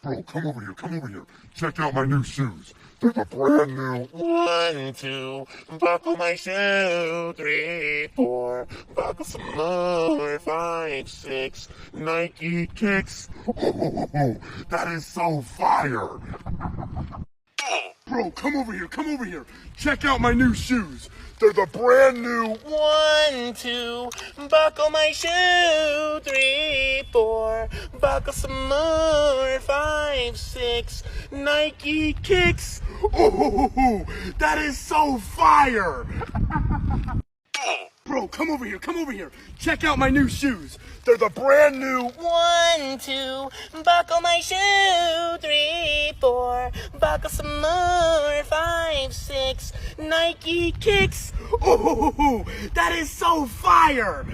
Bro, come over here, come over here. Check out my new shoes. They're the brand new. 1, 2, buckle my shoe. 3, 4, buckle some more. 5, 6, Nike kicks. Oh, that is so fire. Bro, come over here, come over here. Check out my new shoes. They're the brand new. 1, 2, buckle my shoe. 3, 4, buckle some more. 5, 6, Nike kicks. Oh, that is so fire. Bro, come over here, come over here. Check out my new shoes. They're the brand new. 1, 2, buckle my shoe. 3, 4, buckle some more. 5, 6, Nike kicks. Oh, that is so fire.